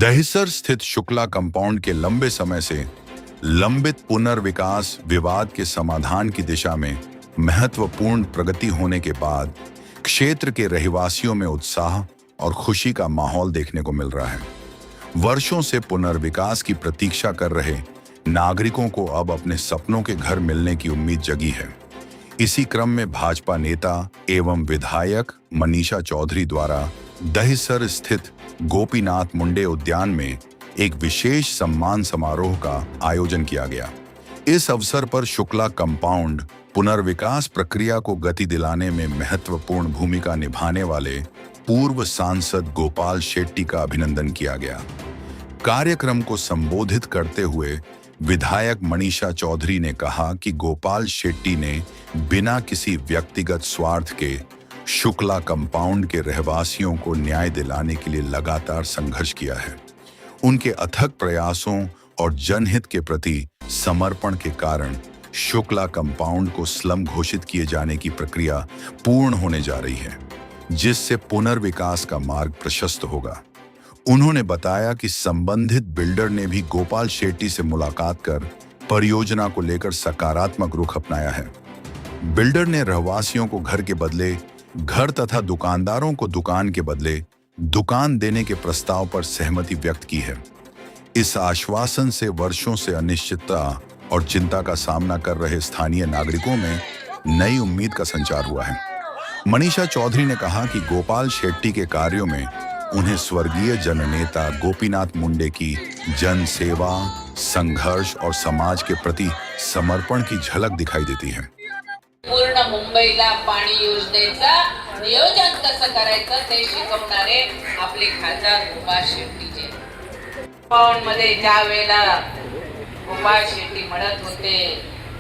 दहिसर स्थित शुक्ला कंपाउंड के लंबे समय से लंबित पुनर्विकास विवाद के समाधान की दिशा में महत्वपूर्ण प्रगति होने के बाद क्षेत्र के रहवासियों में उत्साह और खुशी का माहौल देखने को मिल रहा है। वर्षों से पुनर्विकास की प्रतीक्षा कर रहे नागरिकों को अब अपने सपनों के घर मिलने की उम्मीद जगी है। इसी क्रम में भाजपा नेता एवं विधायक मनीषा चौधरी द्वारा दहिसर स्थित गोपीनाथ मुंडे उद्यान में एक विशेष सम्मान समारोह का आयोजन किया गया। इस अवसर पर शुक्ला कंपाउंड पुनर्विकास प्रक्रिया को गति दिलाने में महत्वपूर्ण भूमिका निभाने वाले पूर्व सांसद गोपाल शेट्टी का अभिनंदन किया गया। कार्यक्रम को संबोधित करते हुए विधायक मनीषा चौधरी ने कहा कि गोपाल शेट्टी ने बिना किसी व्यक्तिगत स्वार्थ के शुक्ला कंपाउंड के रहवासियों को न्याय दिलाने के लिए लगातार संघर्ष किया है। उनके अथक प्रयासों और जनहित के प्रति समर्पण के कारण शुक्ला कंपाउंड को स्लम घोषित किए जाने की प्रक्रिया पूर्ण होने जा रही है, जिससे पुनर्विकास का मार्ग प्रशस्त होगा। उन्होंने बताया कि संबंधित बिल्डर ने भी गोपाल शेट्टी से मुलाकात कर परियोजना को लेकर सकारात्मक रुख अपनाया है। बिल्डर ने रहवासियों को घर के बदले घर तथा दुकानदारों को दुकान के बदले दुकान देने के प्रस्ताव पर सहमति व्यक्त की है। इस आश्वासन से वर्षों से अनिश्चितता और चिंता का सामना कर रहे स्थानीय नागरिकों में नई उम्मीद का संचार हुआ है। मनीषा चौधरी ने कहा कि गोपाल शेट्टी के कार्यों में उन्हें स्वर्गीय जननेता गोपीनाथ मुंडे की जन सेवा, संघर्ष और समाज के प्रति समर्पण की झलक दिखाई देती है। पूर्ण मुंबईला पाणी योजनेचा नियोजन कसं करायचं ते शिकवणारे आपले खासदार गोपाल शेट्टी जे कंपाउंड मध्ये ज्या वेळेला गोपाल शेट्टी म्हणत होते,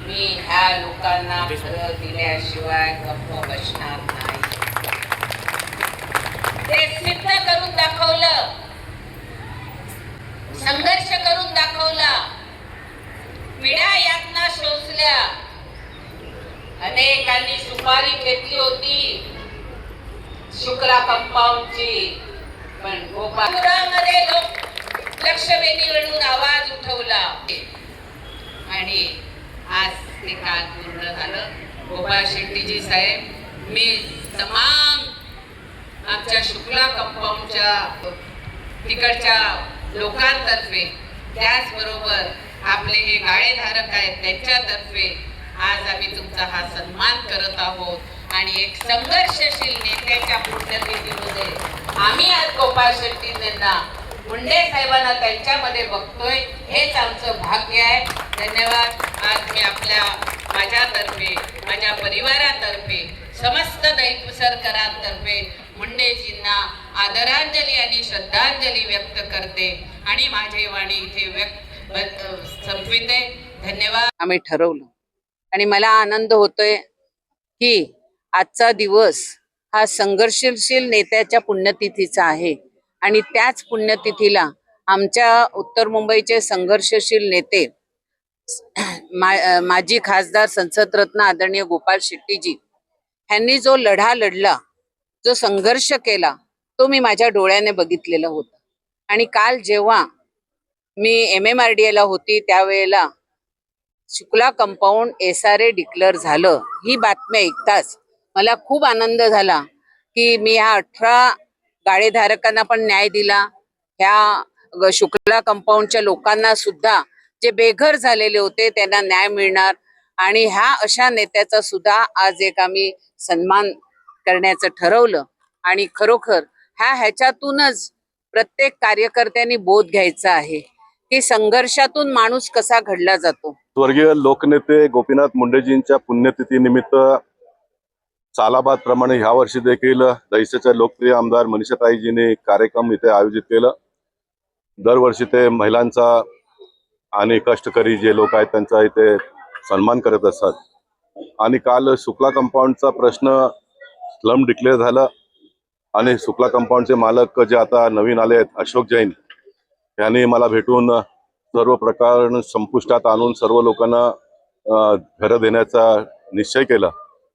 मी ह्या लोकांना घर दिल्याशिवाय गप्प बसणार नाही, ते सिद्ध करून दाखवलं, संघर्ष करून दाखवला, पीडा यातना सोसल्या, अनेकांनी सुपारी घेतली होती शुक्ला कंपाउंडची, पण गोपालपुरामध्ये लोक लक्षवेधी म्हणून आवाज उठवला आणि आज ते काल पूर्ण झालं। गोपाल शेट्टीजी साहेब, मी तमाम आमच्या शुक्ला कंपाउंडच्या तिकडच्या लोकांतर्फे, त्याचबरोबर आपले हे गाळेधारक आहेत त्यांच्यातर्फे आज आम्ही तुमचा हा सन्मान करत आहोत आणि एक संघर्षशील नेत्याच्या पुण्यतिथीमध्ये आम्ही आज गोपाल शेट्टींना मुंडे साहेबांना त्यांच्यामध्ये बघतोय, हेच आमचं भाग्य आहे। धन्यवाद। आज मी माझ्यातर्फे, माझ्या परिवारातर्फे, समस्त दहिसरकरांतर्फे मुंडेजींना आदरांजली आणि श्रद्धांजली व्यक्त करते आणि माझी वाणी इथे संपविते। धन्यवाद। आम्ही ठरवलं आणि मला आनंद होतोय की आजचा दिवस हा संघर्षशील नेत्याच्या पुण्यतिथीचा आहे आणि त्याच पुण्यतिथीला आमच्या उत्तर मुंबईचे संघर्षशील नेते माजी खासदार संसदरत्न आदरणीय गोपाल शेट्टीजी यांनी जो लढा लढला, जो संघर्ष केला, तो मी माझ्या डोळ्याने बघितलेला होता। आणि काल जेव्हा मी MMRDA ला होती त्यावेळेला शुक्ला कंपाउंड SRA डिक्लेअर झालं, ही बातमी ऐकताच मला खूप आनंद झाला की मी ह्या 18 गाळेधारकांना पण न्याय दिला, ह्या शुक्ला कंपाउंडच्या लोकांना सुद्धा जे बेघर झालेले होते त्यांना न्याय मिळणार आणि ह्या अशा नेत्याचा सुद्धा आज एक आम्ही सन्मान करण्याचं ठरवलं। आणि खरोखर ह्याच्यातूनच प्रत्येक कार्यकर्त्यांनी बोध घ्यायचा आहे की संघर्षातून माणूस कसा घडला जातो। स्वर्गीय लोकनेते गोपीनाथ मुंडेजींच्या पुण्यतिथी निमित्त सालाबाद प्रमाणे ह्या वर्षी देखील दहिसरच्या लोकप्रिय आमदार मनीषाताईजींनी कार्यक्रम इथे आयोजित केला। दरवर्षी ते महिलांचा आणि कष्टकरी जे लोक आहेत त्यांचा इथे सन्मान करत असतात आणि काल शुक्ला कंपाउंडचा प्रश्न स्लम डिक्लेअर झाला आणि शुक्ला कंपाउंडचे मालक जे आता नवीन आले आहेत अशोक जैन यांनी मला भेटून सर्व प्रकार संपुष्टात आणून सर्व लोकांना घर देण्याचा निश्चय केला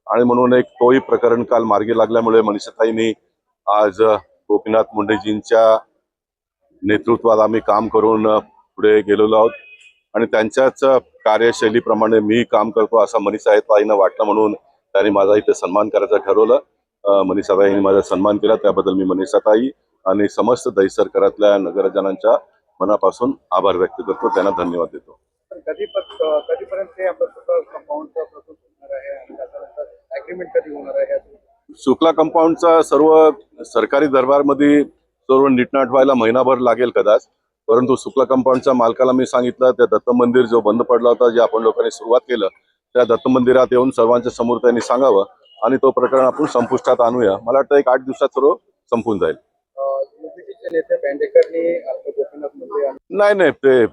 आणि म्हणून एक तोही प्रकरण काल मार्गी लागल्यामुळे मनीषाताईंनी आज गोपीनाथ मुंडेजींच्या नेतृत्वात आम्ही काम करून पुढे गेलेलो आहोत आणि त्यांच्याच कार्यशैलीप्रमाणे मी काम करतो असं मनीषाताईंना वाटलं, म्हणून त्यांनी माझा इथे सन्मान करायचं ठरवलं. मनीषाताईंनी माझा सन्मान केला, त्याबद्दल मी मनीषाताई आणि समस्त दहिसरकरातल्या नगरजनांच्या मनापासून आभार व्यक्त करतो, त्यांना धन्यवाद देतो. कधीपर्यंत ते आपलं कंपाऊंडचा प्रोसेस होणार आहे आणि त्याच्यानंतर ऍग्रीमेंट कधी होणार आहे? शुक्ला कंपाऊंडचा सर्व सरकारी दरबारमध्ये सर्व नीटनाट व्हायला महिनाभर लागेल कदाच, परंतु शुक्ला कंपाऊंडच्या मालकाला मी सांगितलं त्या दत्त मंदिर जो बंद पडला होता, जे आपण लोकांनी सुरुवात केलं, त्या दत्त मंदिरात येऊन सर्वांच्या समोर त्यांनी सांगावं आणि तो प्रकरण आपण संपुष्टात आणूया. मला वाटतं 1-8 दिवसात सर्व संपून जाईल. युपीचे नेते पेंडेकरनी आपलं गोपीनाथ मुंडे नाही, ते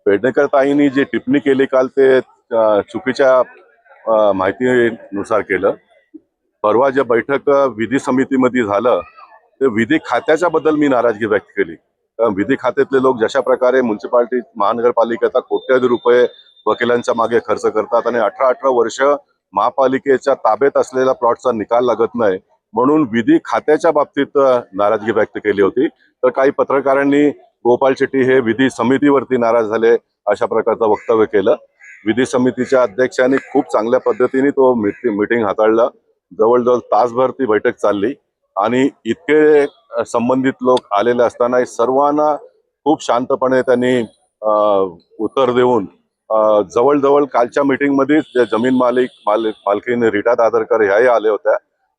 पेडणेकर ताईंनी जी टिप्पणी केली काल ते चुकीच्या माहितीनुसार केलं. परवा जे बैठक विधी समितीमध्ये झालं ते विधी खात्याच्या बद्दल मी नाराजगी व्यक्त केली. कारण विधी खात्यातले लोक जशा प्रकारे म्युन्सिपालिटी महानगरपालिकेचा कोट्यावधी रुपये वकिलांच्या मागे खर्च करतात आणि 18 वर्ष महापालिकेच्या ताब्यात असलेल्या प्लॉटचा निकाल लागत नाही, म्हणून विधी खात्याच्या बाबतीत नाराजगी व्यक्त केली होती. तर काही पत्रकारांनी गोपाल शेट्टी हे विधी समितीवरती नाराज झाले अशा प्रकारचं वक्तव्य केलं. विधी समितीच्या अध्यक्षांनी खूप चांगल्या पद्धतीने तो मीटिंग हाताळला. जवळजवळ तासभर ती बैठक चालली आणि इतके संबंधित लोक आलेले असताना सर्वांना खूप शांतपणे त्यांनी उत्तर देऊन जवळजवळ कालच्या मीटिंगमध्येच जे जमीन मालकीन रीटा दादरकर ह्याही आले होत्या,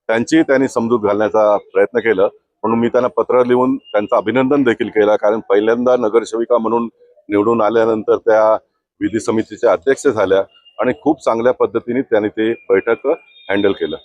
त्यांची त्यांनी समजूत घालण्याचा प्रयत्न केला. म्हणून मी त्यांना पत्र लिहून त्यांचं अभिनंदन देखील केलं, कारण पहिल्यांदा नगरसेविका म्हणून निवडून आल्यानंतर त्या विधी समितीच्या अध्यक्ष झाल्या आणि खूप चांगल्या पद्धतीने त्यांनी ते बैठक हँडल केलं.